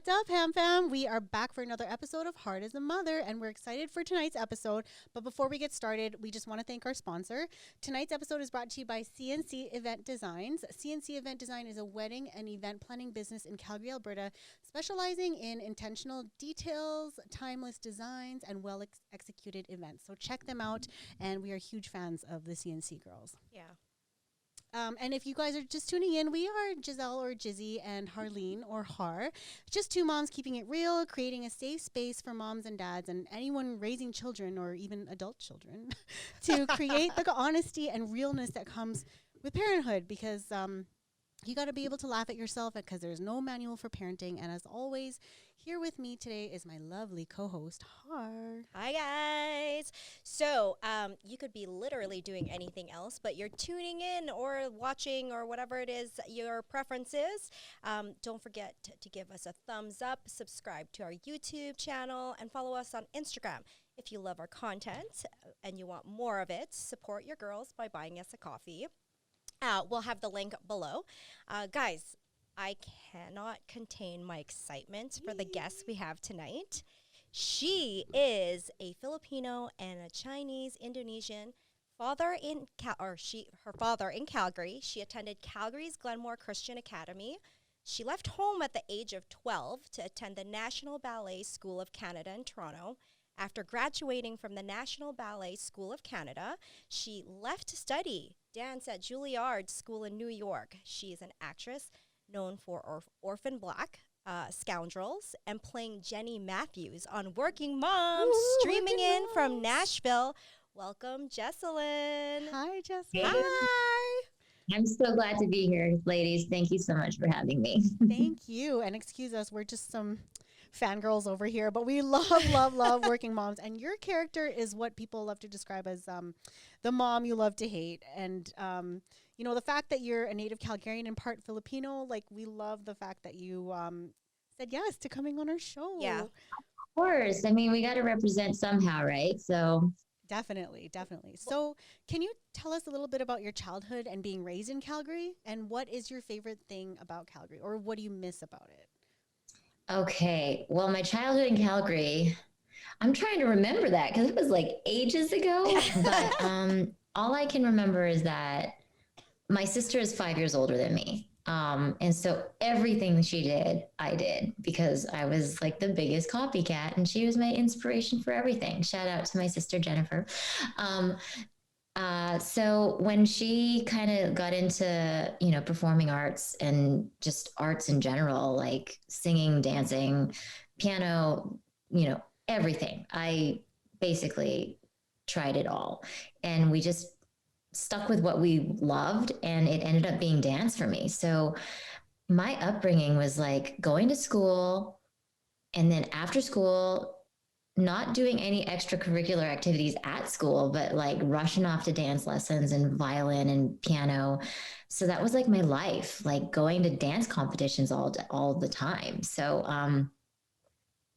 What's up, Ham Fam? We are back for another episode of Hard as a Mother, and we're excited for tonight's episode. But before we get started, we just want to thank our sponsor. Tonight's episode is brought to you by CNC Event Designs. CNC Event Design is a wedding and event planning business in Calgary, Alberta, specializing in intentional details, timeless designs, and well-executed events. So check them out, and we are huge fans of the CNC girls. Yeah. And if you guys are just tuning in, we are Giselle or Jizzy and Harleen or Har. Just two moms keeping it real, creating a safe space for moms and dads and anyone raising children or even adult children to create the honesty and realness that comes with parenthood, because you got to be able to laugh at yourself because there's no manual for parenting. And as always, here with me today is my lovely co-host, Har. Hi, guys. So you could be literally doing anything else, but you're tuning in or watching or whatever it is your preference is. Don't forget to give us a thumbs up, subscribe to our YouTube channel, and follow us on Instagram. If you love our content and you want more of it, support your girls by buying us a coffee. We'll have the link below. Guys, I cannot contain my excitement for the guest we have tonight. She is a Filipino and a Chinese Indonesian father in her father in Calgary. She attended Calgary's Glenmore Christian Academy. She left home at the age of 12 to attend the National Ballet School of Canada in Toronto. After graduating from the National Ballet School of Canada, she left to study dance at Juilliard School in New York. She is an actress known for Orphan Black, Scoundrels, and playing Jenny Matthews on Working Moms, streaming in from Nashville. Welcome, Jessalyn. Hi, Jessalyn. Hey. Hi. I'm so glad to be here, ladies. Thank you so much for having me. Thank you. And excuse us, we're just some fangirls over here, but we love Working Moms. And your character is what people love to describe as the mom you love to hate. And you know, the fact that you're a native Calgarian and part Filipino, like, we love the fact that you said yes to coming on our show. Yeah. Of course. I mean, we got to represent somehow, right? So Definitely. So can you tell us a little bit about your childhood and being raised in Calgary? And what is your favorite thing about Calgary, or what do you miss about it? okay. Well, my childhood in Calgary, I'm trying to remember that because it was like ages ago. But all I can remember is that my sister is 5 years older than me. And so everything she did, I did, because I was like the biggest copycat and she was my inspiration for everything. Shout out to my sister, Jennifer. So when she kind of got into, performing arts and just arts in general, like singing, dancing, piano, everything, I basically tried it all. And we just stuck with what we loved, and it ended up being dance for me. So my upbringing was like going to school, and then after school, not doing any extracurricular activities at school, but like rushing off to dance lessons and violin and piano. So that was like my life, like going to dance competitions all the time. So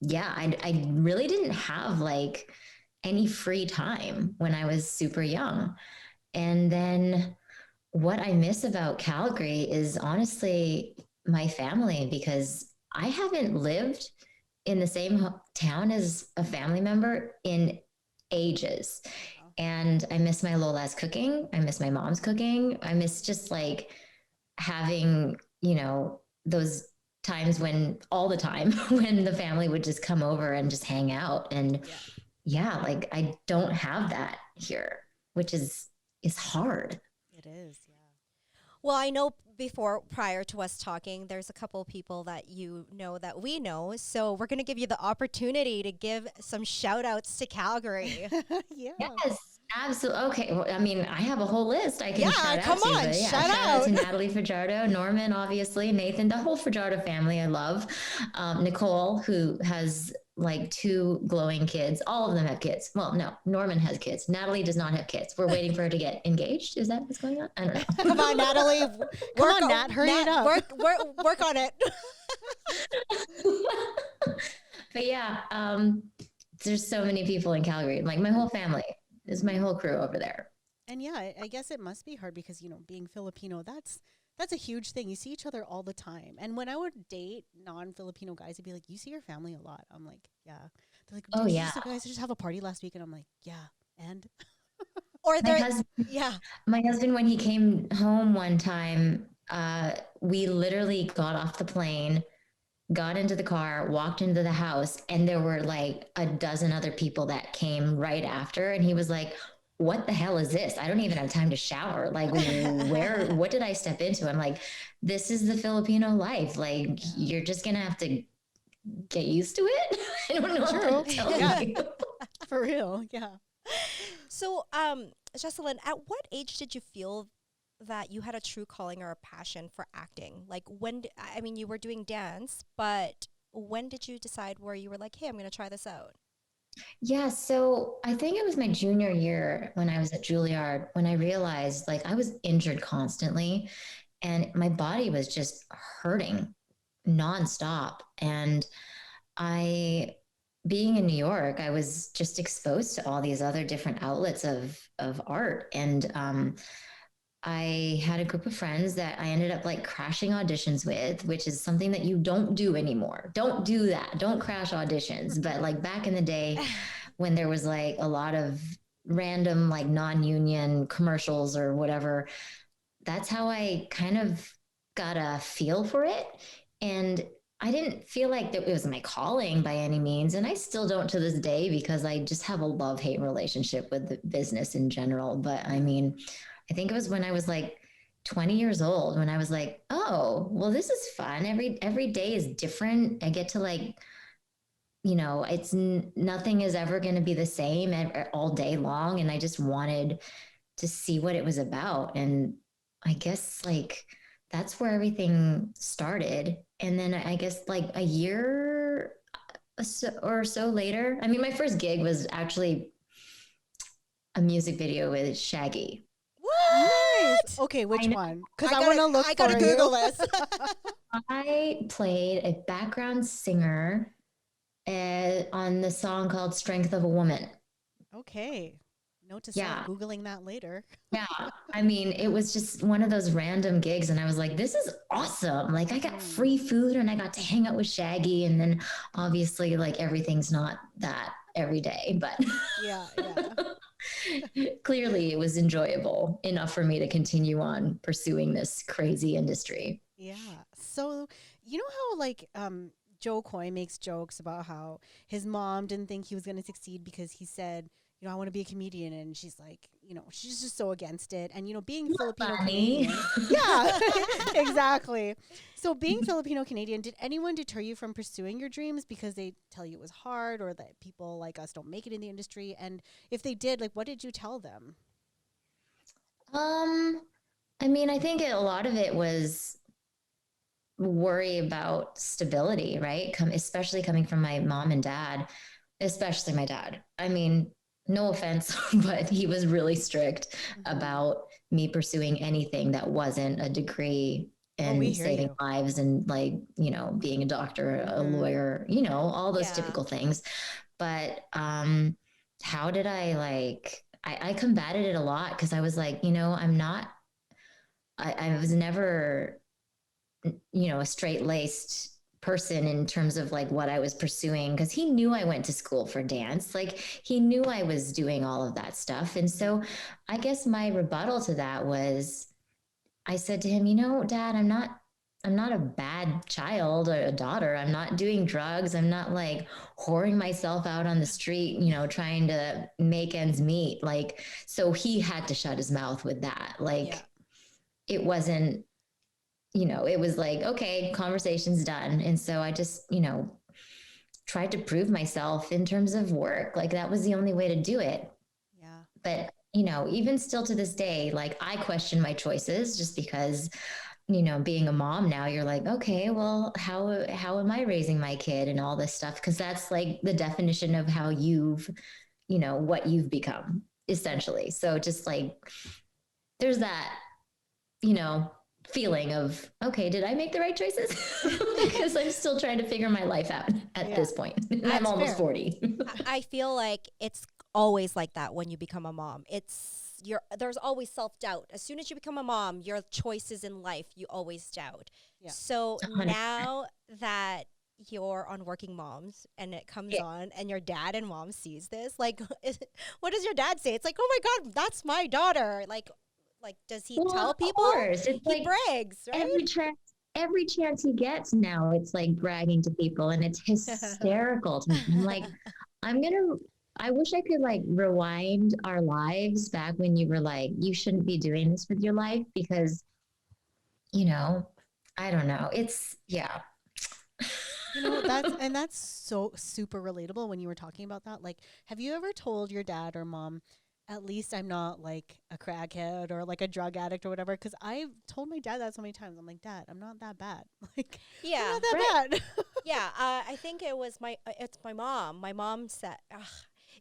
yeah, I really didn't have like any free time when I was super young. And then what I miss about Calgary is honestly my family, because I haven't lived in the same town as a family member in ages. And I miss my Lola's cooking. I miss my mom's cooking. I miss just like having, those times all the time when the family would just come over and just hang out. And yeah, like I don't have that here, which is hard. It is, yeah. Well, I know prior to us talking, there's a couple of people that that we know. So we're going to give you the opportunity to give some shout outs to Calgary. Yeah. Yes, absolutely. Okay. Well, I mean, I have a whole list I can shout come out to. on, But yeah, shout out to out. Natalie Fajardo, Norman, obviously, Nathan, the whole Fajardo family I love. Nicole, who has like 2 glowing kids. All of them have kids. Well, no, Norman has kids. Natalie does not have kids. We're waiting for her to get engaged. Is that what's going on? I don't know. Come on, Natalie. Come on, Nat, hurry it up. Work on it. But yeah, there's so many people in Calgary. Like my whole family is my whole crew over there. And yeah, I guess it must be hard because, being Filipino, that's That's a huge thing. You see each other all the time. And when I would date non-Filipino guys, they'd be like, you see your family a lot. I'm like, yeah. They're like, Oh, did you yeah. just guys just have a party last week? And I'm like, yeah. And Or My they're, husband, yeah. my husband, when he came home one time, we literally got off the plane, got into the car, walked into the house, and there were like a dozen other people that came right after. And he was like, what the hell is this? I don't even have time to shower. Like, what did I step into? I'm like, this is the Filipino life. Like, you're just going to have to get used to it. I don't know what to tell you. for real. Yeah. So, Jessalyn, at what age did you feel that you had a true calling or a passion for acting? Like I mean, you were doing dance, but when did you decide where you were like, hey, I'm going to try this out? Yeah, so I think it was my junior year when I was at Juilliard when I realized like I was injured constantly and my body was just hurting nonstop. And I, being in New York, I was just exposed to all these other different outlets of art. And I had a group of friends that I ended up like crashing auditions with, which is something that you don't do anymore. Don't do that. Don't crash auditions. But like back in the day when there was like a lot of random like non-union commercials or whatever, that's how I kind of got a feel for it. And I didn't feel like that it was my calling by any means. And I still don't to this day because I just have a love-hate relationship with the business in general. But I mean, I think it was when I was like 20 years old when I was like, oh, well, this is fun. Every day is different. I get to like, it's nothing is ever going to be the same all day long. And I just wanted to see what it was about. And I guess like that's where everything started. And then I guess like a year or so later, I mean, my first gig was actually a music video with Shaggy. Nice. Okay, which one? Because I want to look. I gotta Google this. I played a background singer on the song called "Strength of a Woman." Okay. Note to self, Googling that later. Yeah. I mean, it was just one of those random gigs. And I was like, this is awesome. Like I got free food and I got to hang out with Shaggy. And then obviously like everything's not that every day, but yeah. Clearly it was enjoyable enough for me to continue on pursuing this crazy industry. Yeah. So you know how like Joe Coy makes jokes about how his mom didn't think he was going to succeed because he said, I want to be a comedian. And she's like, she's just so against it. And, being Filipino-Canadian. Yeah, exactly. So being Filipino-Canadian, did anyone deter you from pursuing your dreams because they tell you it was hard or that people like us don't make it in the industry? And if they did, like, what did you tell them? I mean, I think a lot of it was worry about stability, right? Especially coming from my mom and dad, especially my dad. I mean, no offense, but he was really strict about me pursuing anything that wasn't a degree in saving lives and like, being a doctor, a lawyer, all those typical things. But how did I combated it a lot because I was like, I was never, a straight-laced person in terms of like what I was pursuing because he knew I went to school for dance. Like he knew I was doing all of that stuff. And so I guess my rebuttal to that was I said to him, Dad, I'm not a bad child or a daughter. I'm not doing drugs. I'm not like whoring myself out on the street, trying to make ends meet. Like, so he had to shut his mouth with that. Like it wasn't, it was like, okay, conversation's done. And so I just, tried to prove myself in terms of work. Like that was the only way to do it. Yeah. But, even still to this day, like I question my choices just because, being a mom now, you're like, okay, well, how am I raising my kid and all this stuff? Cause that's like the definition of how you've, what you've become essentially. So just like, there's that, feeling of, okay, did I make the right choices? Because I'm still trying to figure my life out at this point. I'm almost 40. I feel like it's always like that when you become a mom. It's there's always self-doubt. As soon as you become a mom, your choices in life, you always doubt. Yeah. So 100%. now that you're on Working Moms and it comes on and your dad and mom sees this, like, what does your dad say? It's like, oh my God, that's my daughter. Like does he tell people? Of course. It's He brags, right? Every chance he gets now, it's like bragging to people, and it's hysterical to me. I'm like, I wish I could like rewind our lives back when you were like, you shouldn't be doing this with your life because, I don't know. It's, yeah. That's so super relatable when you were talking about that. Like, have you ever told your dad or mom, at least I'm not like a crackhead or like a drug addict or whatever? Because I've told my dad that so many times. I'm like, Dad, I'm not that bad. Like, Yeah, I'm not that bad. Yeah, I think it's my mom. My mom said,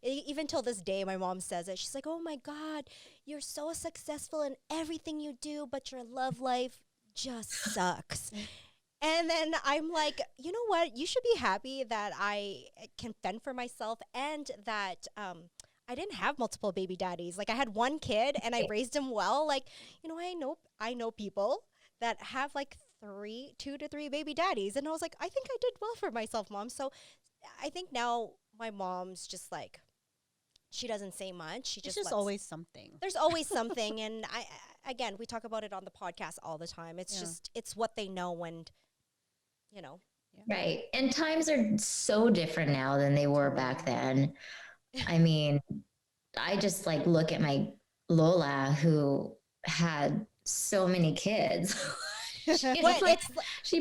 even till this day, my mom says it. She's like, oh my God, you're so successful in everything you do, but your love life just sucks. And then I'm like, you know what? You should be happy that I can fend for myself and that I didn't have multiple baby daddies. Like I had one kid and I raised him well. Like, I know people that have like 2 to 3 baby daddies. And I was like, I think I did well for myself, Mom. So I think now my mom's just like, she doesn't say much. She just always something. There's always something. And again, we talk about it on the podcast all the time. It's just, it's what they know when, Right. And times are so different now than they were back then. I mean, I just like look at my Lola who had so many kids. She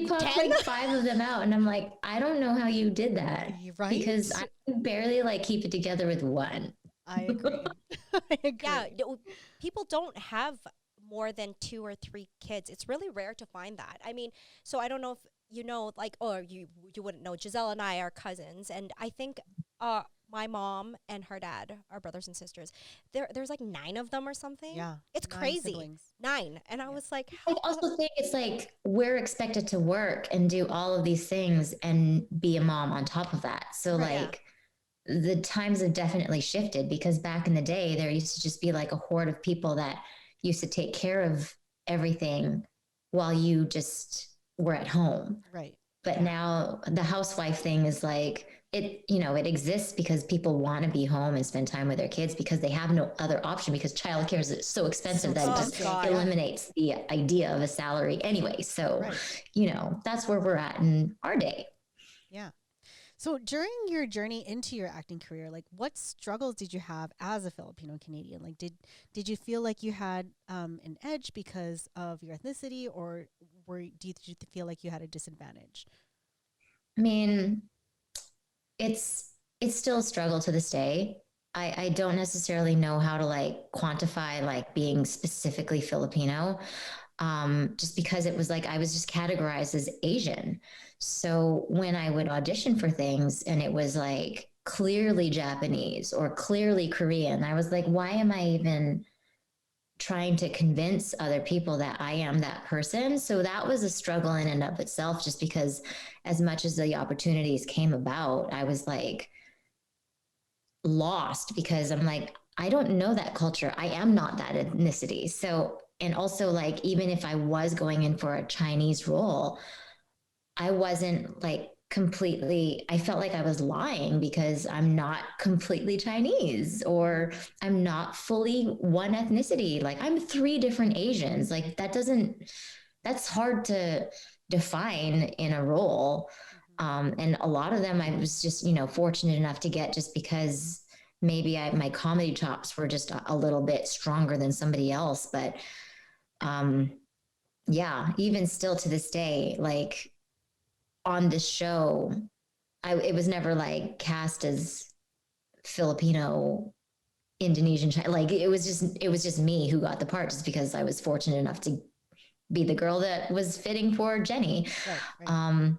popped 10? like 5 of them out, and I'm like, I don't know how you did that, right? Because I can barely like keep it together with one. I agree. I agree. Yeah, people don't have more than 2 or 3 kids. It's really rare to find that. I mean, so I don't know if you wouldn't know. Giselle and I are cousins, and I think my mom and her dad are brothers and sisters. There's like 9 of them or something. Yeah, it's 9 crazy. siblings. 9, and I was like, I also think it's like we're expected to work and do all of these things and be a mom on top of that. So like the times have definitely shifted, because back in the day there used to just be like a horde of people that used to take care of everything while you just were at home. Right. But now the housewife thing is like, it exists because people want to be home and spend time with their kids because they have no other option, because childcare is so expensive that it just eliminates the idea of a salary anyway. So, that's where we're at in our day. Yeah. So during your journey into your acting career, like what struggles did you have as a Filipino-Canadian? Like did you feel like you had an edge because of your ethnicity, or did you feel like you had a disadvantage? I mean, it's still a struggle to this day. I don't necessarily know how to like quantify like being specifically Filipino, just because it was like I was just categorized as Asian. So when I would audition for things and it was like clearly Japanese or clearly Korean, I was like, why am I even trying to convince other people that I am that person? So that was a struggle in and of itself, just because as much as the opportunities came about, I was like lost, because I'm like, I don't know that culture. I am not that ethnicity. So, and also like, even if I was going in for a Chinese role, I wasn't like completely, I felt like I was lying because I'm not completely Chinese, or I'm not fully one ethnicity. Like I'm 3 different Asians. Like that's hard to define in a role. And a lot of them I was just, fortunate enough to get just because maybe my comedy chops were just a little bit stronger than somebody else. But yeah, even still to this day, like on this show, it was never like cast as Filipino, Indonesian, like it was just me who got the part, just because I was fortunate enough to be the girl that was fitting for Jenny. Right.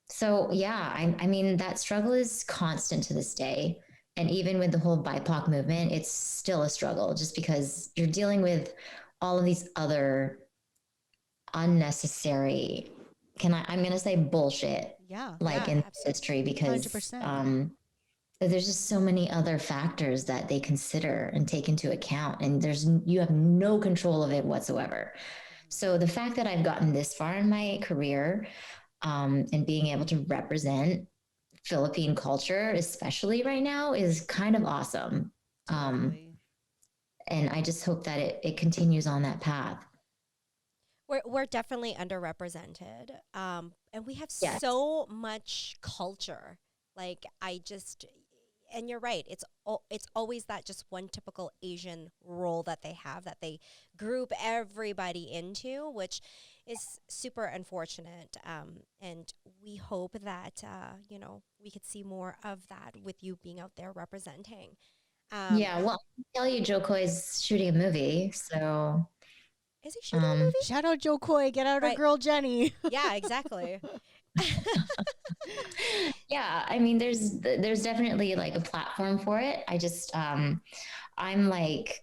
So yeah, I mean, that struggle is constant to this day. And even with the whole BIPOC movement, it's still a struggle, just because you're dealing with all of these other unnecessary, I'm going to say bullshit. Yeah. Like in history, because 100%. there's just so many other factors that they consider and take into account, and you have no control of it whatsoever. So the fact that I've gotten this far in my career, and being able to represent Philippine culture, especially right now, is kind of awesome. And I just hope that it continues on that path. We're definitely underrepresented, and we have Yes. so much culture. Like and you're right. It's always that just one typical Asian role that they have, that they group everybody into, which is super unfortunate. And we hope that we could see more of that with you being out there representing. Yeah, well, I tell you, Joe Coy's shooting a movie, so Is he shooting a movie? Shout out Joe Coy, get out Right. of girl Jenny. Yeah, exactly. yeah, I mean, there's definitely like a platform for it. I just I'm like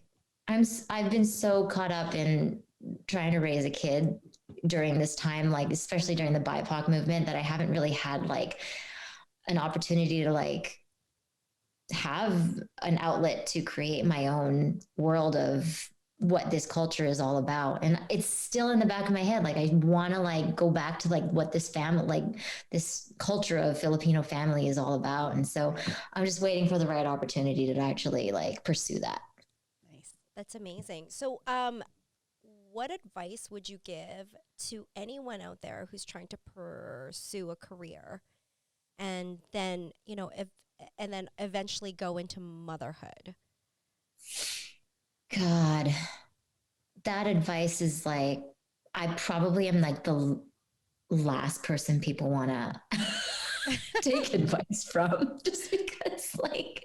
I've been so caught up in trying to raise a kid during this time, like especially during the BIPOC movement, that I haven't really had like an opportunity to like have an outlet to create my own world of what this culture is all about. And it's still in the back of my head. Like I want to like go back to like what this family, like this culture of Filipino family is all about. And so I'm just waiting for the right opportunity to actually like pursue that. Nice. That's amazing. So, what advice would you give to anyone out there who's trying to pursue a career and then, and then eventually go into motherhood? God, that advice is like, I probably am like the last person people want to take advice from, just because like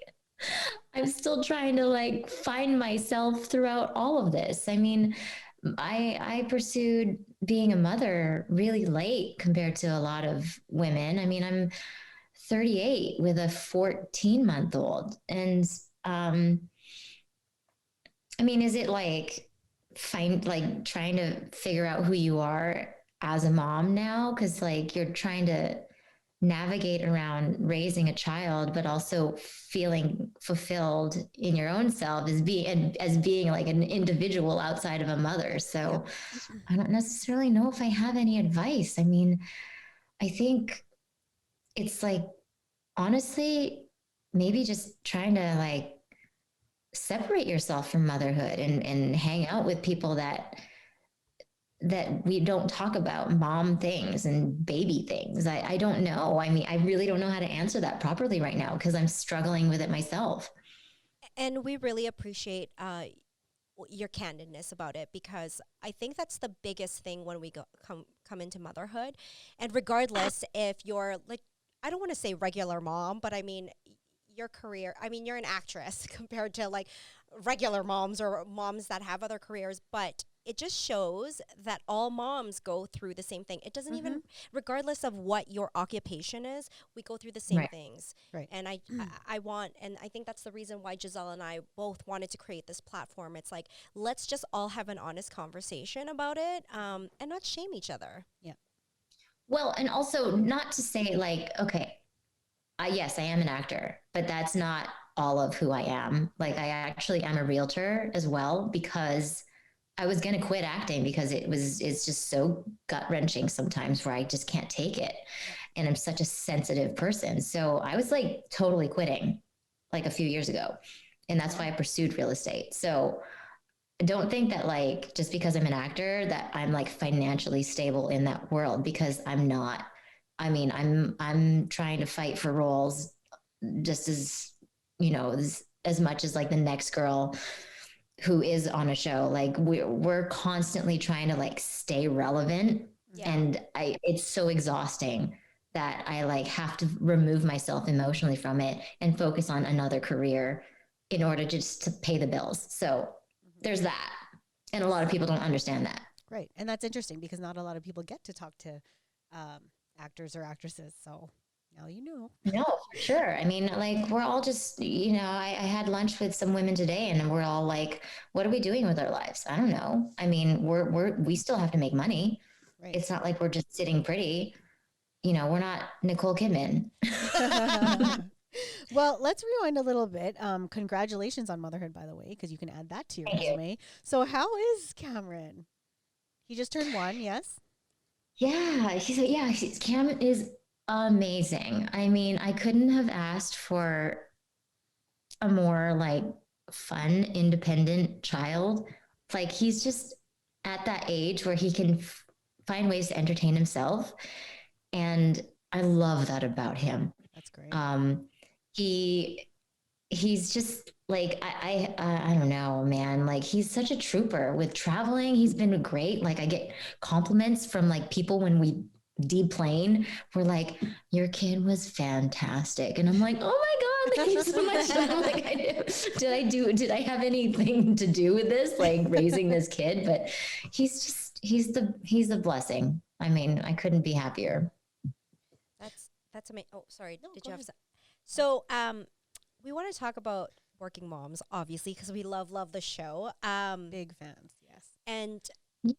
I'm still trying to like find myself throughout all of this. I mean, I pursued being a mother really late compared to a lot of women. I mean, I'm 38 with a 14-month-old. And I mean, is it like like trying to figure out who you are as a mom now? Because like you're trying to navigate around raising a child, but also feeling fulfilled in your own self as being like an individual outside of a mother. So I don't necessarily know if I have any advice. I mean, I think it's like, honestly, maybe just trying to like separate yourself from motherhood and hang out with people that we don't talk about mom things and baby things. I don't know. I mean, I really don't know how to answer that properly right now because I'm struggling with it myself. And we really appreciate your candidness about it, because I think that's the biggest thing when we come into motherhood. And regardless if you're like, I don't want to say regular mom, but I mean, your career, I mean, you're an actress compared to like regular moms or moms that have other careers, but it just shows that all moms go through the same thing. It doesn't even, regardless of what your occupation is, we go through the same things. Right. And I want, and I think that's the reason why Giselle and I both wanted to create this platform. It's like, let's just all have an honest conversation about it, and not shame each other. Yeah. Well, and also not to say like, okay, yes, I am an actor, but that's not all of who I am. Like I actually am a realtor as well, because I was going to quit acting because it's just so gut wrenching sometimes where I just can't take it. And I'm such a sensitive person. So I was like totally quitting like a few years ago. And that's why I pursued real estate. So I don't think that like, just because I'm an actor that I'm like financially stable in that world, because I'm not. I mean, I'm trying to fight for roles just as, as much as like the next girl who is on a show. Like we're constantly trying to like stay relevant. Yeah. And it's so exhausting that I like have to remove myself emotionally from it and focus on another career in order just to pay the bills. So there's that. And a lot of people don't understand that. Right. And that's interesting because not a lot of people get to talk to actors or actresses. So now you know. No, for sure. I mean, like we're all just, I had lunch with some women today and we're all like, what are we doing with our lives? I don't know. I mean, we still have to make money. Right. It's not like we're just sitting pretty. We're not Nicole Kidman. Well, let's rewind a little bit. Congratulations on motherhood, by the way, because you can add that to your Thank you. resume. So, how is Cameron? He just turned 1, yes? Cam is amazing. I mean, I couldn't have asked for a more like fun, independent child. Like he's just at that age where he can find ways to entertain himself. And I love that about him. That's great. He he's just like I don't know, man. Like he's such a trooper with traveling. He's been great. Like I get compliments from like people when we deplane. We're like, your kid was fantastic, and I'm like, oh my god, like thanks so much. I'm like, did I have anything to do with this, like raising this kid? But he's the blessing. I mean, I couldn't be happier. That's amazing. Oh, sorry. No, Did go you have ahead. so we want to talk about Working Moms, obviously, because we love the show. Big fans, yes. And the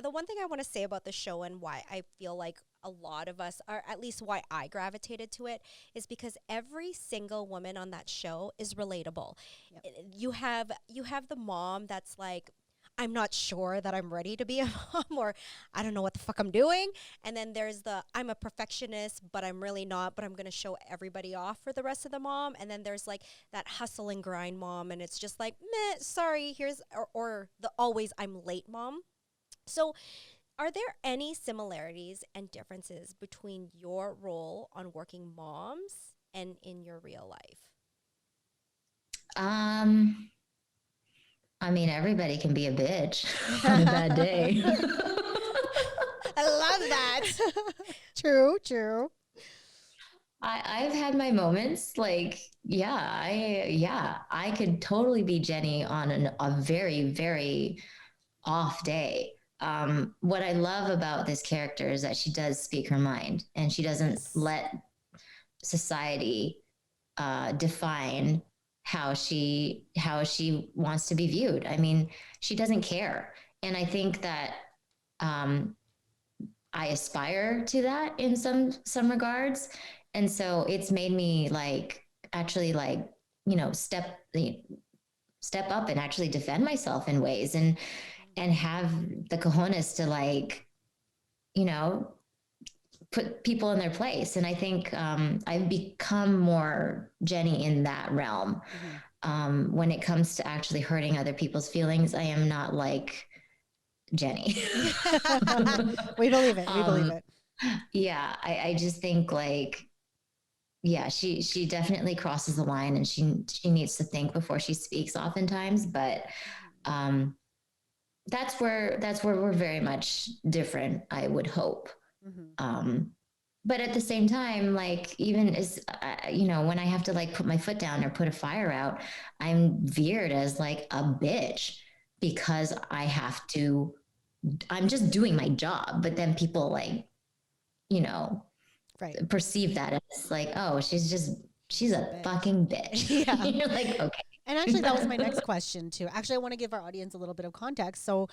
one thing I want to say about the show and why I feel like a lot of us, or at least why I gravitated to it, is because every single woman on that show is relatable. Yep. You have the mom that's like, I'm not sure that I'm ready to be a mom, or I don't know what the fuck I'm doing. And then there's I'm a perfectionist, but I'm really not, but I'm going to show everybody off for the rest of the mom. And then there's like that hustle and grind mom. And it's just like, meh, sorry, or the always I'm late mom. So are there any similarities and differences between your role on Working Moms and in your real life? I mean, everybody can be a bitch on a bad day. I love that. True. I've had my moments like, I could totally be Jenny on a very, very off day. What I love about this character is that she does speak her mind and she doesn't let society define how she wants to be viewed. I mean, she doesn't care. And I think that I aspire to that in some regards. And so it's made me like actually like, step up and actually defend myself in ways and have the cojones to like, put people in their place. And I think I've become more Jenny in that realm. Mm-hmm. When it comes to actually hurting other people's feelings, I am not like Jenny. We believe it. Yeah, I just think like, yeah, she definitely crosses the line and she needs to think before she speaks oftentimes. But that's where we're very much different, I would hope. Mm-hmm. But at the same time, like even as when I have to like put my foot down or put a fire out, I'm veered as like a bitch because I'm just doing my job. But then people like, right, perceive that as like, oh, she's a fucking bitch. Yeah. You're like, okay. And actually, that was my next question, too. Actually, I want to give our audience a little bit of context. So,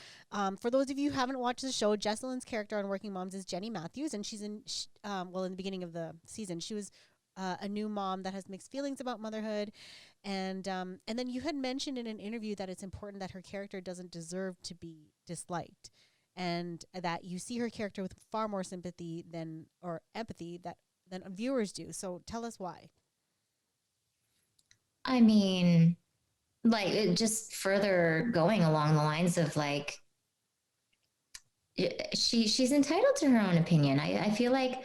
for those of you who haven't watched the show, Jessalyn's character on Working Moms is Jenny Matthews. And she's in the beginning of the season, she was a new mom that has mixed feelings about motherhood. And then you had mentioned in an interview that it's important that her character doesn't deserve to be disliked. And that you see her character with far more sympathy or empathy than viewers do. So, tell us why. I mean, like it just further going along the lines of like, she's entitled to her own opinion. I feel like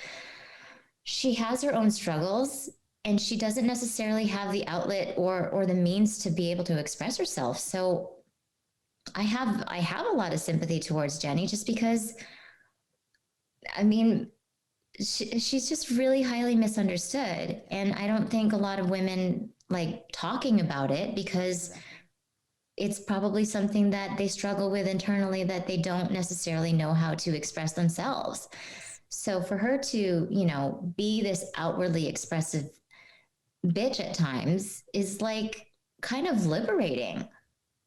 she has her own struggles and she doesn't necessarily have the outlet or the means to be able to express herself. So I have a lot of sympathy towards Jenny just because, I mean, she's just really highly misunderstood. And I don't think a lot of women like talking about it because it's probably something that they struggle with internally that they don't necessarily know how to express themselves. So for her to, be this outwardly expressive bitch at times is like kind of liberating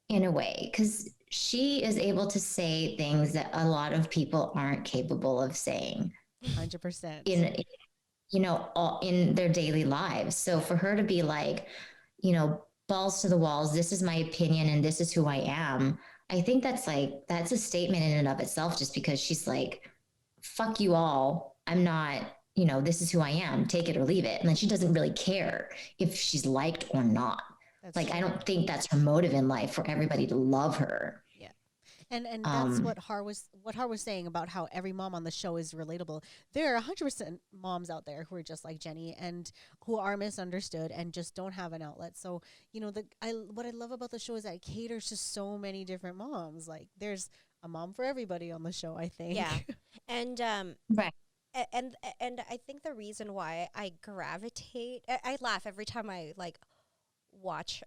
in a way, because she is able to say things that a lot of people aren't capable of saying. 100%. all in their daily lives. So for her to be like, balls to the walls, this is my opinion and this is who I am. I think that's a statement in and of itself, just because she's like, fuck you all. I'm not, this is who I am. Take it or leave it. And then she doesn't really care if she's liked or not. That's Like, true. I don't think that's her motive in life, for everybody to love her. Yeah. And that's what Har was saying about how every mom on the show is relatable. There are 100% moms out there who are just like Jenny and who are misunderstood and just don't have an outlet. So, what I love about the show is that it caters to so many different moms. Like, there's a mom for everybody on the show, I think. Yeah. And Right. and I think the reason why I gravitate, I laugh every time I like watch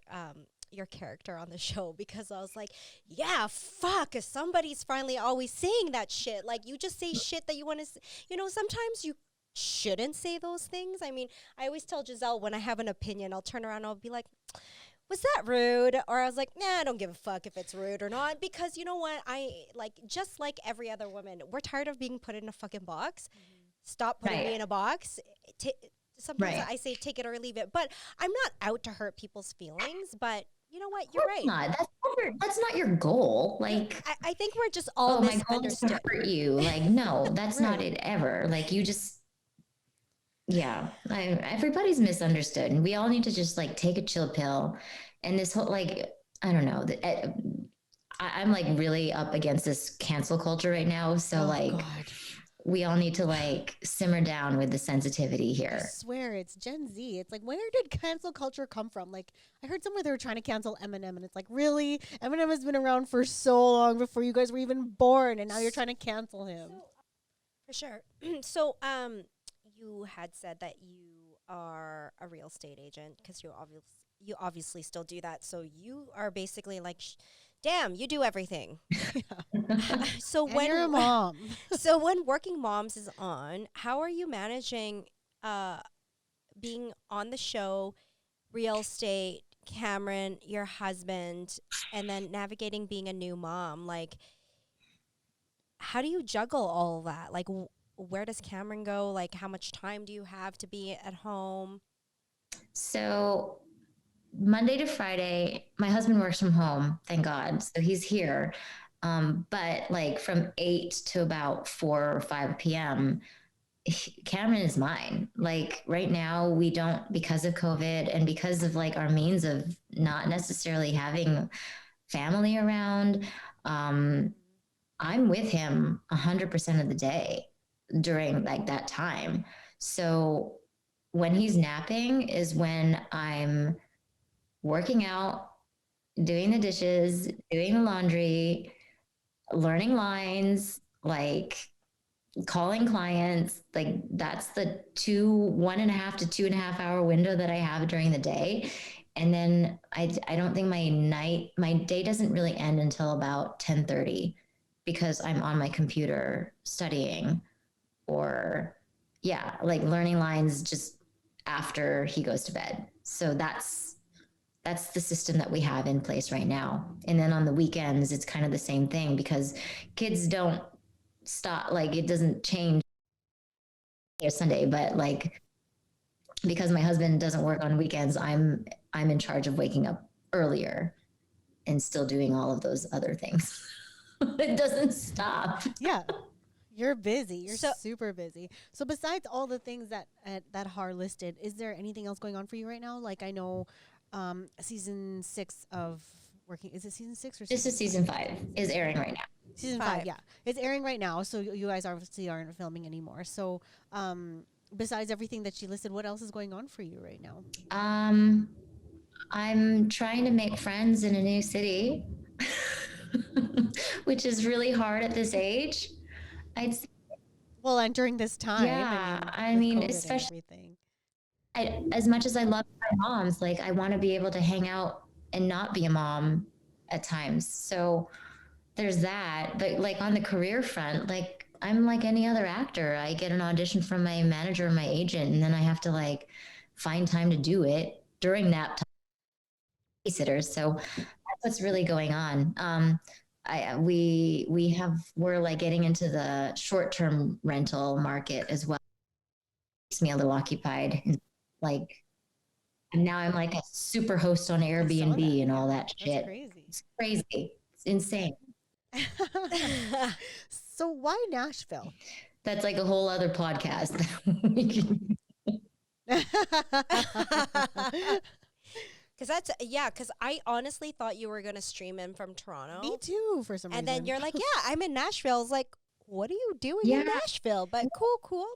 your character on the show, because I was like, yeah, fuck, somebody's finally always saying that shit. Like, you just say shit that you want to, sometimes you shouldn't say those things. I mean, I always tell Giselle, when I have an opinion, I'll turn around and I'll be like, was that rude? Or I was like, nah, I don't give a fuck if it's rude or not, because you know what? Just like every other woman, we're tired of being put in a fucking box. Stop putting me in a box. Sometimes Right. I say take it or leave it, but I'm not out to hurt people's feelings. But you know what? You're right. Not. That's not your goal. Like, I think we're just all my goal is to misunderstood. hurt you. Like, no, that's not Right. it ever. Like, you just, yeah, everybody's misunderstood, and we all need to just like take a chill pill. And this whole, like, I don't know, I'm like really up against this cancel culture right now. So Oh, like, God. we all need to like simmer down with the sensitivity I here. swear it's Gen Z. It's like, where did cancel culture come from? Like, I heard somewhere they were trying to cancel Eminem, and it's like, really? Eminem has been around for so long before you guys were even born, and now you're trying to cancel him. For sure. So, you had said that you are a real estate agent, because you obviously still do that. So you are basically like, damn, you do everything. So And you're a mom. so when Working Moms is on, how are you managing being on the show, real estate, Cameron, your husband, and then navigating being a new mom? Like, how do you juggle all of that? Like, where does Cameron go? Like, how much time do you have to be at home? So Monday to Friday, my husband works from home, thank God. So he's here. But like from 8 to about 4 or 5 p.m., Cameron is mine. Like right now, we don't, because of COVID and because of like our means of not necessarily having family around. I'm with him 100% of the day during like that time. So when he's napping is when I'm working out, doing the dishes, doing the laundry, learning lines, like calling clients. Like that's the 1.5 to 2.5 hour window that I have during the day. And then I don't think my day doesn't really end until about 10:30, because I'm on my computer studying, or yeah, like learning lines just after he goes to bed. So that's the system that we have in place right now. And then on the weekends, it's kind of the same thing, because kids don't stop, like it doesn't change or Sunday, but like because my husband doesn't work on weekends, I'm in charge of waking up earlier and still doing all of those other things. It doesn't stop. Yeah. You're busy. You're So- super busy. So besides all the things that Har listed, is there anything else going on for you right now? Like I know season 6 of Working, is it season 6 or This is season 5 is airing right now. Season 5, yeah. It's airing right now, so you guys obviously aren't filming anymore. So besides everything that she listed, what else is going on for you right now? I'm trying to make friends in a new city, which is really hard at this age. Well, and during this time, Yeah, I mean, with COVID and especially everything. as much as I love my moms, like I want to be able to hang out and not be a mom at times. So there's that. But like on the career front, like I'm like any other actor. I get an audition from my manager or my agent, and then I have to like find time to do it during nap time. Babysitters. So that's what's really going on. We're like getting into the short-term rental market as well. me a little occupied. And like, and now I'm like a super host on Airbnb and all that shit. That's crazy. It's crazy. It's insane. So why Nashville? That's like a whole other podcast. Because I honestly thought you were going to stream in from Toronto. Me too, for some reason. And then you're like, yeah, I'm in Nashville. I was like, what are you doing in Nashville? But cool.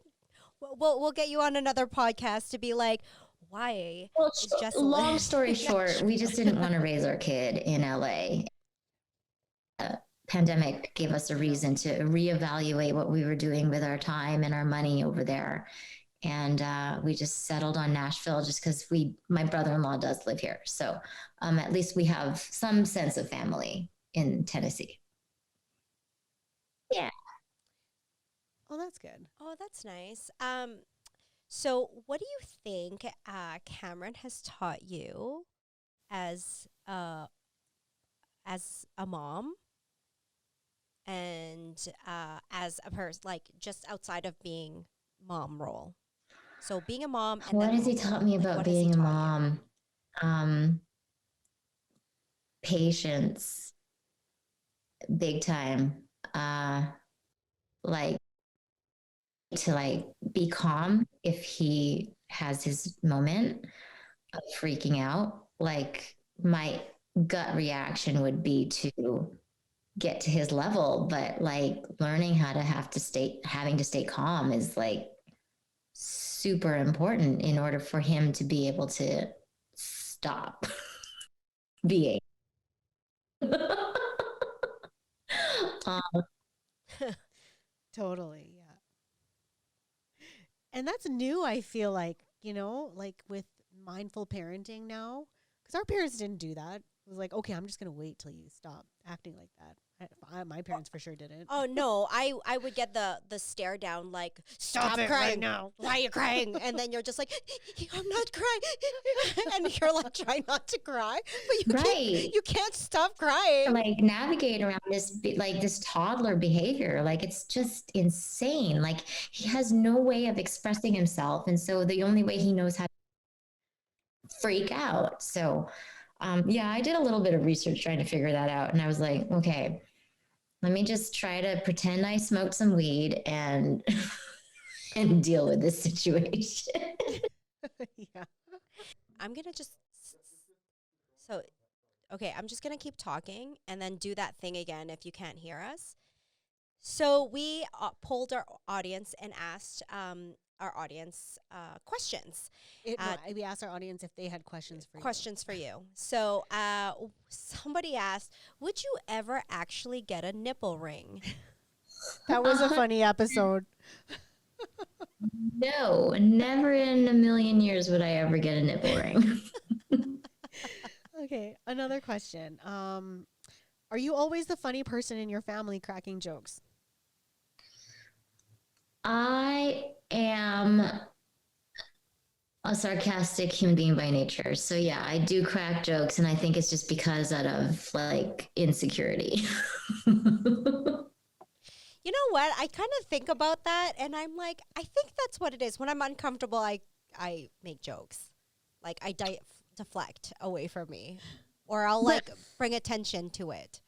We'll get you on another podcast to be like, why is Jessalyn? Long story short, we just didn't want to raise our kid in LA. Pandemic gave us a reason to reevaluate what we were doing with our time and our money over there. And we just settled on Nashville just because my brother-in-law does live here. So at least we have some sense of family in Tennessee. Yeah. Oh, that's good. Oh, that's nice. So what do you think Cameron has taught you as a mom and as a person, like just outside of being mom role? So being a mom. And what has he taught me about being a mom? Patience, big time. Like to like be calm if he has his moment of freaking out. Like my gut reaction would be to get to his level, but like learning how to having to stay calm is like super important in order for him to be able to stop being. Totally, yeah. And that's new, I feel like, like with mindful parenting now. Because our parents didn't do that. It was like, okay, I'm just going to wait till you stop acting like that. My parents for sure didn't. Oh, no. I would get the stare down like, stop it crying. Right now. Why are you crying? And then you're just like, I'm not crying. And you're like trying not to cry. But you can't stop crying. Like navigate around this toddler behavior. Like it's just insane. Like he has no way of expressing himself. And so the only way he knows how to freak out. So I did a little bit of research trying to figure that out. And I was like, okay, let me just try to pretend I smoked some weed and deal with this situation. Yeah. I'm going to I'm just going to keep talking and then do that thing again if you can't hear us. So we polled our audience and asked our audience questions. We asked our audience if they had questions for you. So somebody asked, would you ever actually get a nipple ring? That was a funny episode. No, never in a million years would I ever get a nipple ring. Okay, another question. Are you always the funny person in your family cracking jokes? I am a sarcastic human being by nature. So yeah, I do crack jokes, and I think it's just because out of like insecurity. You know what? I kind of think about that and I'm like, I think that's what it is. When I'm uncomfortable, I make jokes. Like I deflect away from me, or I'll like bring attention to it.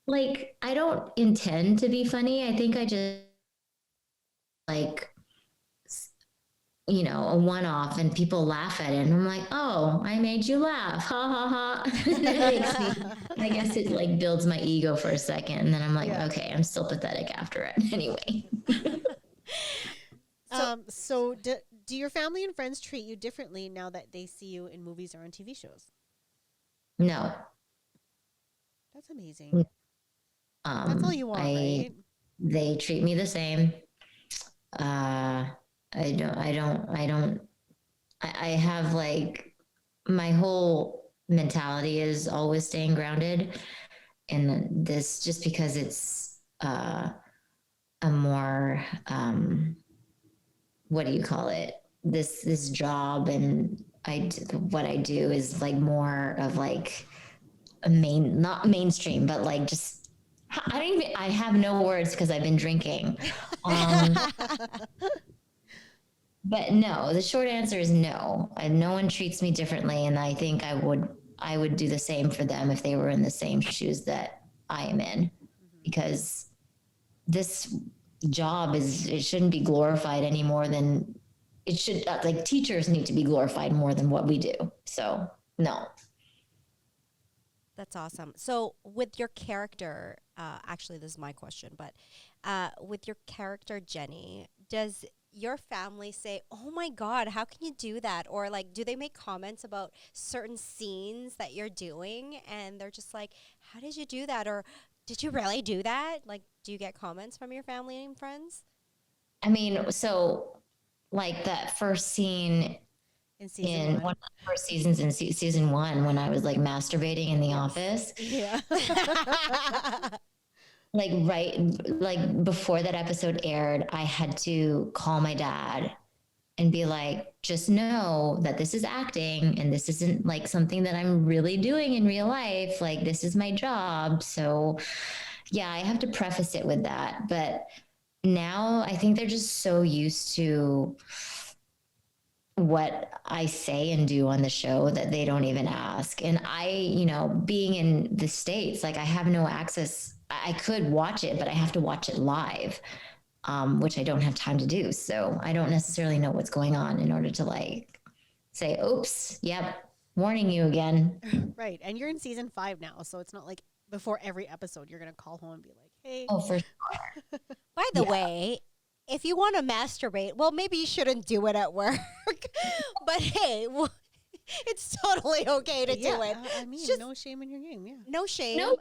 Like I don't intend to be funny. I think I just like, a one-off and people laugh at it. And I'm like, oh, I made you laugh. Ha ha ha. And that makes me, I guess it like builds my ego for a second. And then I'm like, okay, I'm still pathetic after it. Anyway. So do your family and friends treat you differently now that they see you in movies or on TV shows? No. That's amazing. That's all you want, right? They treat me the same. I have like my whole mentality is always staying grounded, and this just because it's a more what do you call it, this job, and what I do is like more of like not mainstream, but like just I have no words because I've been drinking. But no, the short answer is no. No one treats me differently, and I think I would do the same for them if they were in the same shoes that I am in, because this job is, it shouldn't be glorified any more than it should. Like teachers need to be glorified more than what we do. So no. That's awesome. So, with your character, actually, this is my question, but with your character, Jenny, does your family say, "Oh my God, how can you do that?" Or like, do they make comments about certain scenes that you're doing, and they're just like, "How did you do that?" Or "Did you really do that?" Like, do you get comments from your family and friends? I mean, so like that first scene In season in one. one of the first seasons in season one, when I was like masturbating in the office, Yeah. like right, like before that episode aired, I had to call my dad and be like, just know that this is acting and this isn't like something that I'm really doing in real life. Like, this is my job. So, yeah, I have to preface it with that. But now I think they're just so used to what I say and do on the show that they don't even ask. And I, being in the States, like I have no access. I could watch it, but I have to watch it live, which I don't have time to do. So I don't necessarily know what's going on in order to like say, oops, yep, warning you again. Right. And you're in season 5 now. So it's not like before every episode you're going to call home and be like, hey. Oh, for sure. By the way, if you want to masturbate, well, maybe you shouldn't do it at work. But hey, it's totally okay to do it. I mean, Just no shame in your game. Yeah. no shame. No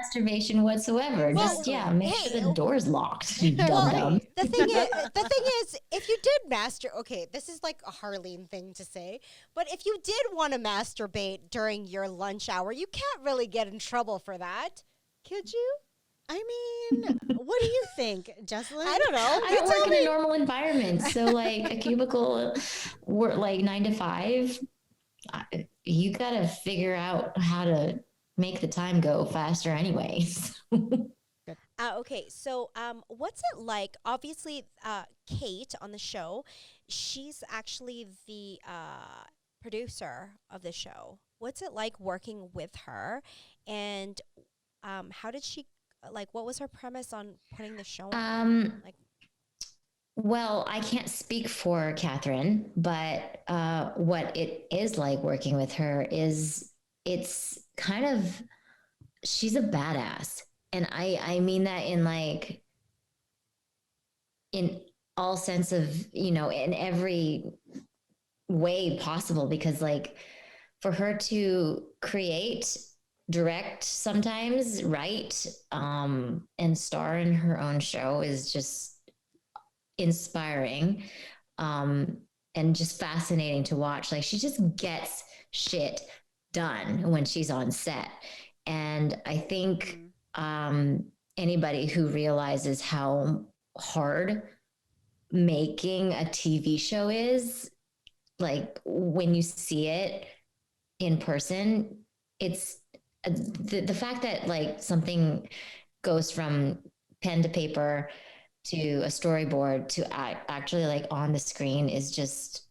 masturbation whatsoever. Well, Just make hey, sure the door's locked. You Well, dum-dum. the thing is, if you did okay, this is like a Harleen thing to say, but if you did want to masturbate during your lunch hour, you can't really get in trouble for that. Could you? I mean, what do you think, Jessalyn? I don't know. I don't work in a normal environment. So like a cubicle, work like 9 to 5. You got to figure out how to make the time go faster anyways. Okay, so what's it like? Obviously, Kate on the show, she's actually the producer of the show. What's it like working with her? And how did she, like, what was her premise on putting the show on? Like, Well, I can't speak for Catherine, but what it is like working with her is it's kind of, she's a badass. And I mean that in like, in all sense of, in every way possible, because like for her to create, direct, sometimes write, and star in her own show is just inspiring, and just fascinating to watch. Like she just gets shit done when she's on set. And I think anybody who realizes how hard making a TV show is, like when you see it in person, it's the fact that like something goes from pen to paper to a storyboard to actually like on the screen is just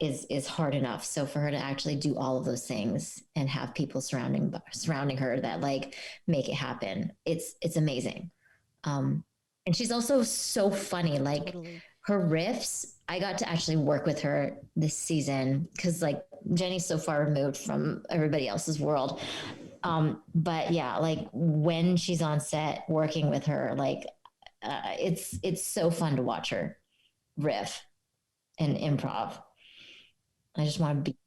is hard enough. So for her to actually do all of those things and have people surrounding her that like make it happen, it's amazing. And she's also so funny. Like Totally. her riffs, I got to actually work with her this season because like Jenny's so far removed from everybody else's world. But yeah, like when she's on set working with her, like it's so fun to watch her riff and improv. I just want to be.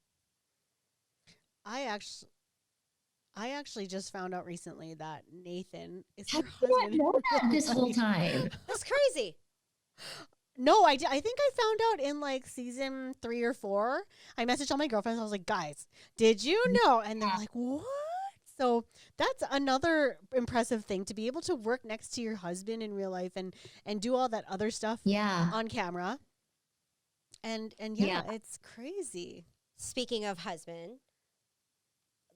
I actually just found out recently that Nathan is How her did I not husband. know that this whole time? that's crazy. No, I think I found out in like season 3 or 4. I messaged all my girlfriends. I was like, guys, did you know? And they're like, what? So that's another impressive thing, to be able to work next to your husband in real life and do all that other stuff Yeah. on camera. And yeah, it's crazy. Speaking of husband,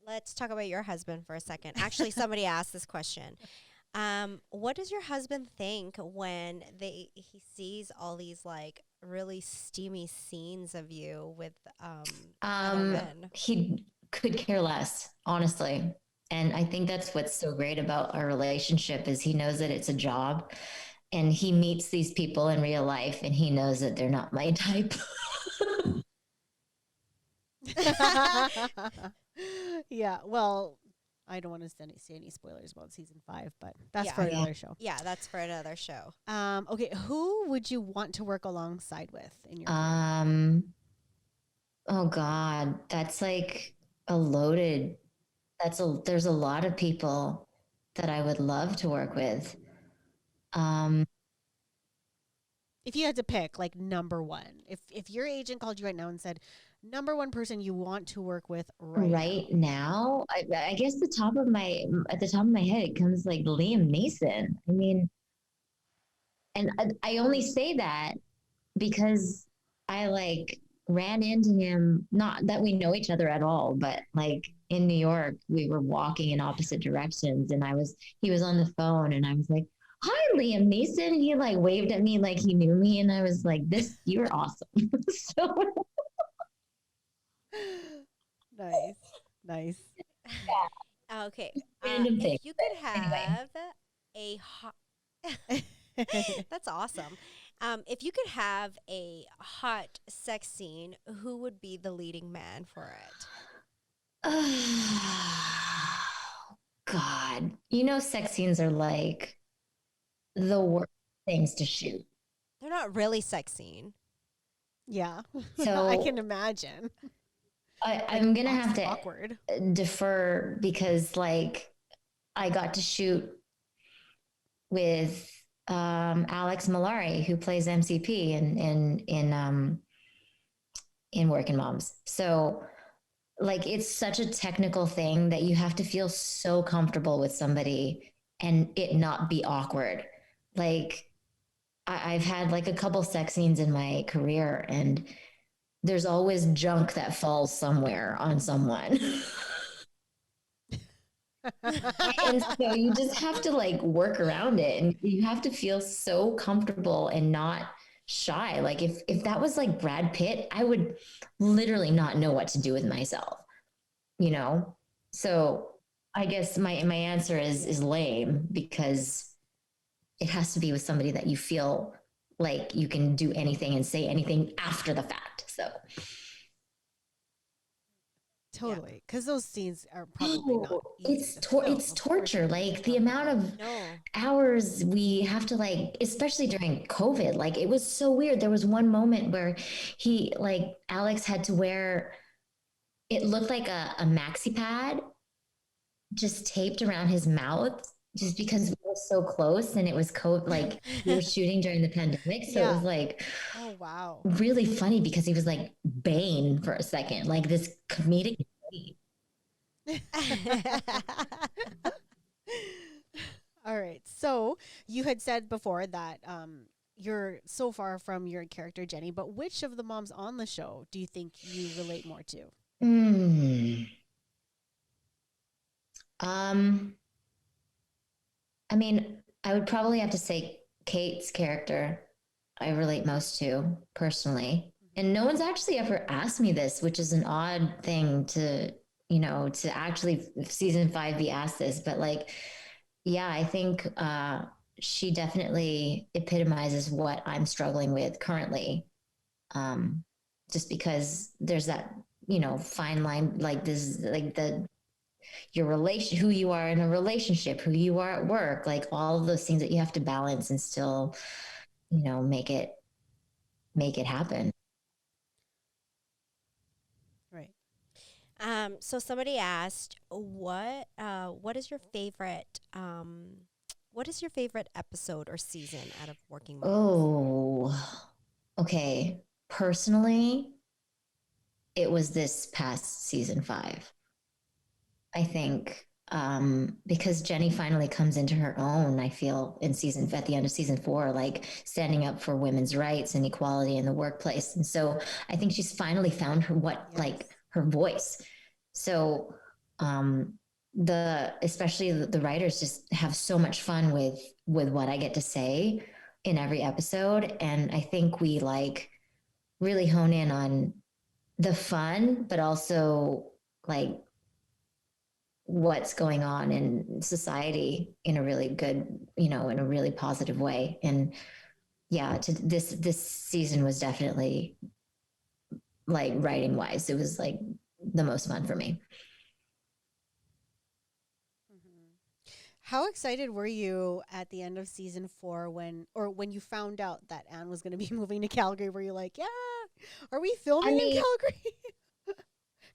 let's talk about your husband for a second. Actually, somebody asked this question. What does your husband think when he sees all these like really steamy scenes of you with other men? He could care less, honestly. And I think that's what's so great about our relationship is he knows that it's a job and he meets these people in real life and he knows that they're not my type. Yeah, well, I don't want to say any spoilers about season 5, but that's Yeah. for another show. Yeah, that's for another show. Okay, who would you want to work alongside with in your career? Oh God, that's like a loaded, there's a lot of people that I would love to work with. If you had to pick like number one, if your agent called you right now and said number one person you want to work with right now, I guess at the top of my head, it comes like Liam Neeson. I mean, and I only say that because I like ran into him, not that we know each other at all, but like in New York, we were walking in opposite directions and he was on the phone and I was like, "Hi, Liam Neeson." And he like waved at me like he knew me. And I was like, you're awesome. So Nice. Okay. Random thing. If you could Anyway. have a hot That's awesome. If you could have a hot sex scene, who would be the leading man for it? Oh, God. You know, sex scenes are like the worst things to shoot. They're not really sex scene. Yeah. So I can imagine. I'm going to have to awkward. defer because like I got to shoot with Alex Malari, who plays MCP in Workin Moms. So like it's such a technical thing that you have to feel so comfortable with somebody and it not be awkward. Like I've had like a couple sex scenes in my career and there's always junk that falls somewhere on someone. And so you just have to like work around it and you have to feel so comfortable and not shy. Like if that was like Brad Pitt, I would literally not know what to do with myself, you know? So I guess my answer is lame because it has to be with somebody that you feel like you can do anything and say anything after the fact. So Totally, because those scenes are probably not easy it's torture. Like the amount of hours we have to like, especially during COVID, like it was so weird. There was one moment where Alex had to wear, it looked like a maxi pad just taped around his mouth just because we were so close and it was like we were shooting during the pandemic. So it was like, oh wow, really funny because he was like Bane for a second, like this comedic. All right. So you had said before that you're so far from your character Jenny, but which of the moms on the show do you think you relate more to? I mean, I would probably have to say Kate's character I relate most to personally. And no one's actually ever asked me this, which is an odd thing to, to actually season 5 be asked this. But like, yeah, I think she definitely epitomizes what I'm struggling with currently. Just because there's that, fine line, like this, like your relation, who you are in a relationship, who you are at work, like all of those things that you have to balance and still, make it happen. Right. So somebody asked, what is your favorite episode or season out of Working Moms? Oh, okay. Personally, it was this past season 5. I think because Jenny finally comes into her own, I feel at the end of season 4, like standing up for women's rights and equality in the workplace. And so I think she's finally found like her voice. So especially the writers just have so much fun with what I get to say in every episode. And I think we like really hone in on the fun, but also like what's going on in society in a really good, in a really positive way. And yeah, this season was definitely like writing wise, it was like the most fun for me. How excited were you at the end of season 4 when you found out that Anne was going to be moving to Calgary? Were you like, yeah, are we I filming in mean, Calgary?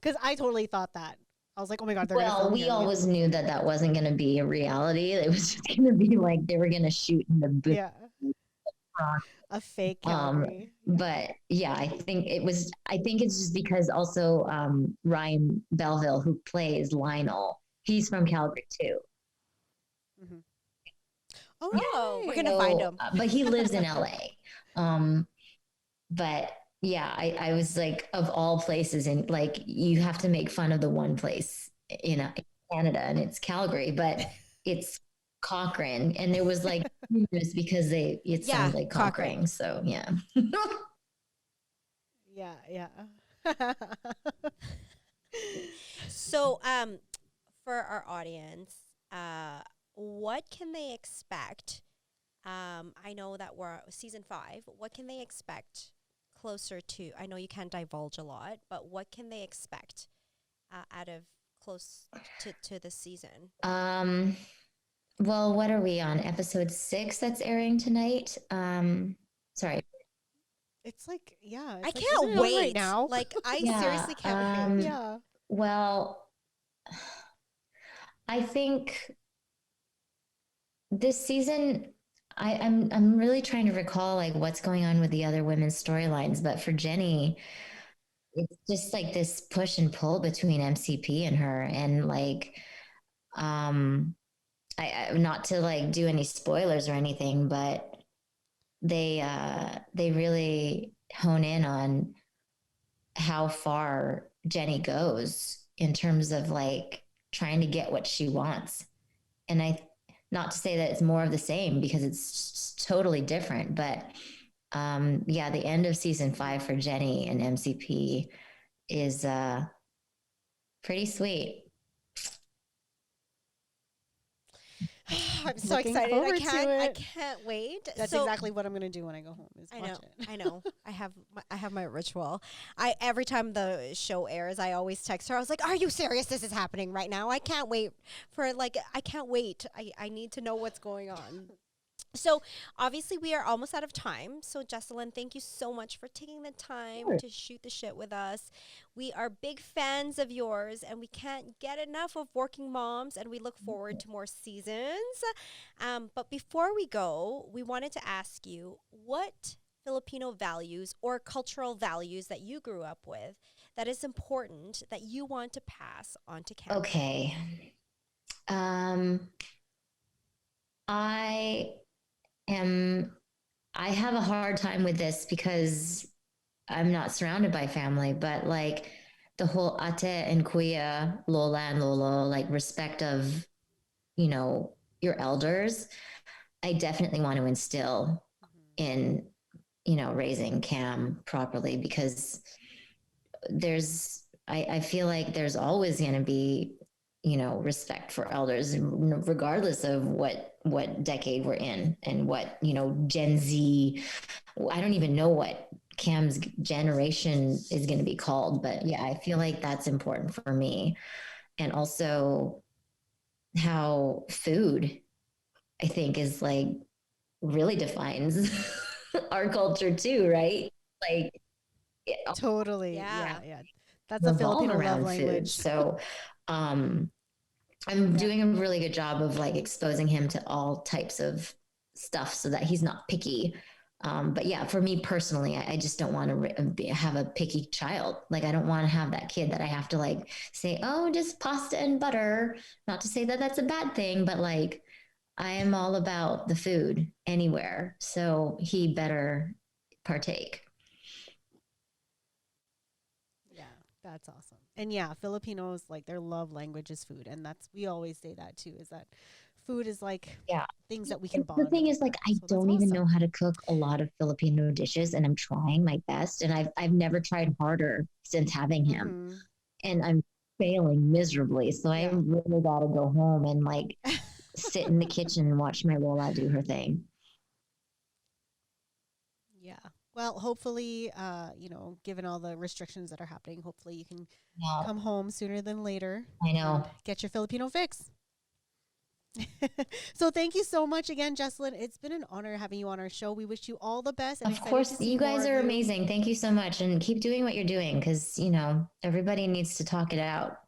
Because I totally thought that. I was like, oh my God, they're going to well, film we here. always knew that that wasn't going to be a reality. It was just going to be like they were going to shoot in the booth. Yeah, a fake Calgary. Yeah. But yeah, I think it's just because also Ryan Belville, who plays Lionel, he's from Calgary too. Mm-hmm. Oh, Oh, we're yay. gonna find him. But he lives in LA. Um, but yeah, I was like, of all places, and like you have to make fun of the one place in Canada, and it's Calgary, but it's Cochrane, and it was like just because it Yeah, sounds like Cochrane. Cochrane, so yeah. Yeah, yeah. So, for our audience, what can they expect? I know that we're season 5. What can they expect closer to? I know you can't divulge a lot, but what can they expect out of close to this season? Well, what are we on? Episode 6 that's airing tonight. Sorry. It's like, yeah. I It's like, can't isn't it on wait. right now. Like, I Yeah, seriously can't wait. Yeah. Well, I think this season I'm really trying to recall like what's going on with the other women's storylines, but for Jenny, it's just like this push and pull between MCP and her, and like um I not to like do any spoilers or anything, but they really hone in on how far Jenny goes in terms of like trying to get what she wants. And not to say that it's more of the same because it's totally different, but yeah, the end of season 5 for Jenny and MCP is pretty sweet. I'm so Looking excited. forward to I it. can't wait. That's So, exactly what I'm going to do when I go home is I watch know. it. I know. I have my ritual. I every time the show airs, I always text her. I was like, "Are you serious? This is happening right now. I can't wait for like I can't wait. I need to know what's going on." So, obviously we are almost out of time. So, Jessalyn, thank you so much for taking the time Sure. to shoot the shit with us. We are big fans of yours and we can't get enough of Working Moms and we look forward to more seasons. But before we go, we wanted to ask you what Filipino values or cultural values that you grew up with that is important that you want to pass on to Canada. Okay. I I have a hard time with this because I'm not surrounded by family, but like the whole ate and kuya, lola and lolo, like respect of, your elders, I definitely want to instill in, raising Cam properly because I feel like there's always going to be, respect for elders regardless of what decade we're in and what, Gen Z, I don't even know what Cam's generation is going to be called, but yeah, I feel like that's important for me. And also how food, I think, is like really defines our culture too, right? Like it Totally. Yeah. Yeah, yeah. That's a revolve Filipino love around food. language. So I'm doing a really good job of like exposing him to all types of stuff so that he's not picky. But yeah, for me personally, I just don't want to have a picky child. Like, I don't want to have that kid that I have to like say, oh, just pasta and butter. Not to say that that's a bad thing, but like, I am all about the food anywhere. So he better partake. Yeah, that's awesome. And yeah, Filipinos, like their love language is food. And we always say that too, is that food is like Yeah. things that we can The bond thing is, over. like, I So that's don't even awesome. know how to cook a lot of Filipino dishes, and I'm trying my best. And I've never tried harder since having him, Mhm. and I'm failing miserably. So I Yeah. really gotta go home and like sit in the kitchen and watch my Lola do her thing. Yeah. Well, hopefully, given all the restrictions that are happening, hopefully you can No, come home sooner than later I and know. get your Filipino fix. So thank you so much again, Jessalyn. It's been an honor having you on our show. We wish you all the best. I'm Of excited to course, see you more guys of are you. amazing. Thank you so much, and keep doing what you're doing because everybody needs to talk it out.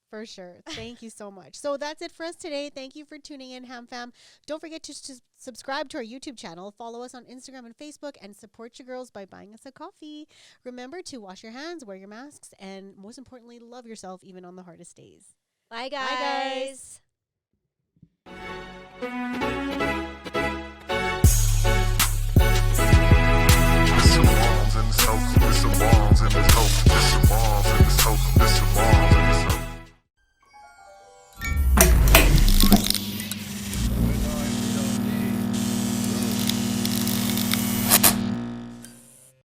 For sure. Thank you so much. So that's it for us today. Thank you for tuning in, Ham Fam. Don't forget to subscribe to our YouTube channel, follow us on Instagram and Facebook, and support your girls by buying us a coffee. Remember to wash your hands, wear your masks, and most importantly, love yourself even on the hardest days. Bye, Bye, guys. With some moms in the smoke, with some moms in the smoke.